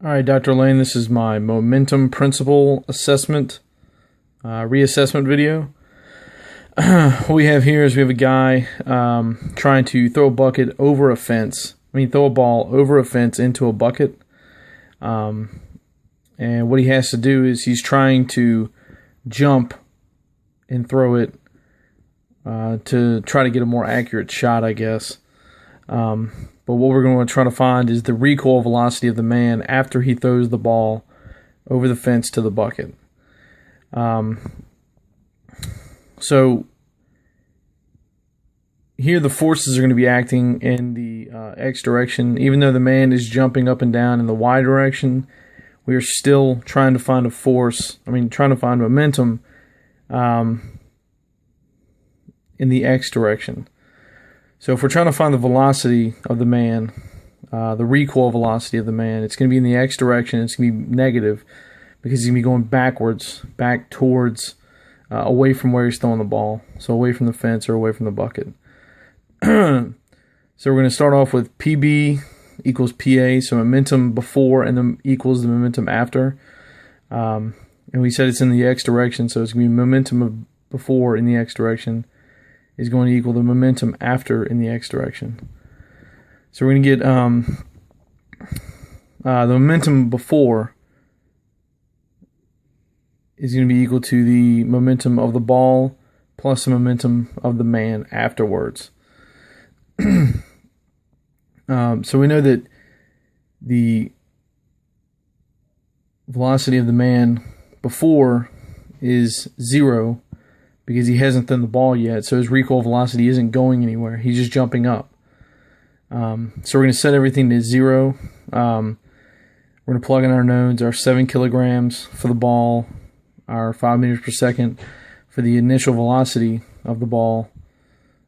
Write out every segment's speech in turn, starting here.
All right, Dr. Lane, this is my momentum principle assessment, reassessment video. What we have here is we have a guy trying to throw a bucket over a fence. Throw a ball over a fence into a bucket. And what he has to do is he's trying to jump and throw it to try to get a more accurate shot, I guess. But what we're going to try to find is the recoil velocity of the man after he throws the ball over the fence to the bucket. So here the forces are going to be acting in the X direction. Even though the man is jumping up and down in the Y direction, we are still trying to find a force, trying to find momentum in the X direction. So if we're trying to find the velocity of the man, the recoil velocity of the man, it's going to be in the X direction. It's going to be negative because he's going to be going backwards, back towards, away from where he's throwing the ball. So away from the fence or away from the bucket. So we're going to start off with PB equals PA, so momentum before and then equals the momentum after. And we said it's in the X direction, so it's going to be momentum of before in the X direction is going to equal the momentum after in the X direction. So we're going to get the momentum before is going to be equal to the momentum of the ball plus the momentum of the man afterwards. So we know that the velocity of the man before is 0 because he hasn't thrown the ball yet, so his recoil velocity isn't going anywhere. He's just jumping up. So we're going to set everything to 0. We're going to plug in our knowns, our 7 kilograms for the ball, our 5 meters per second for the initial velocity of the ball,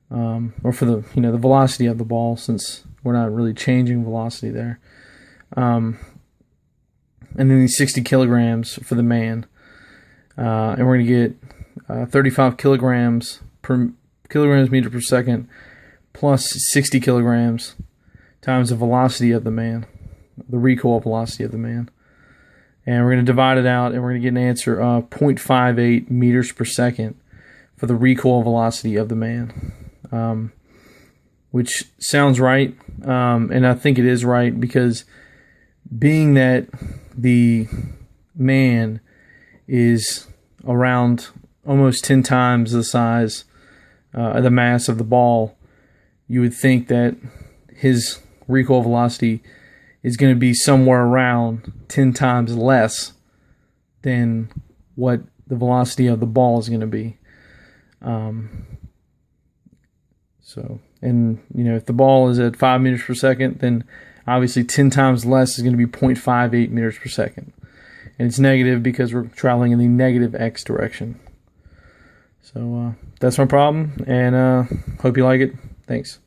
or for the the velocity of the ball, since we're not really changing velocity there. And then these 60 kilograms for the man, and we're going to get 35 kilograms meter per second plus 60 kilograms times the velocity of the man, the recoil velocity of the man. And we're going to divide it out, and we're going to get an answer of 0.58 meters per second for the recoil velocity of the man, which sounds right, and I think it is right, because being that the man is around almost 10 times the size of the mass of the ball, you would think that his recoil velocity is going to be somewhere around 10 times less than what the velocity of the ball is going to be. If the ball is at 5 meters per second, then obviously 10 times less is going to be 0.58 meters per second. And it's negative because we're traveling in the negative X direction. So that's my problem, and hope you like it. Thanks.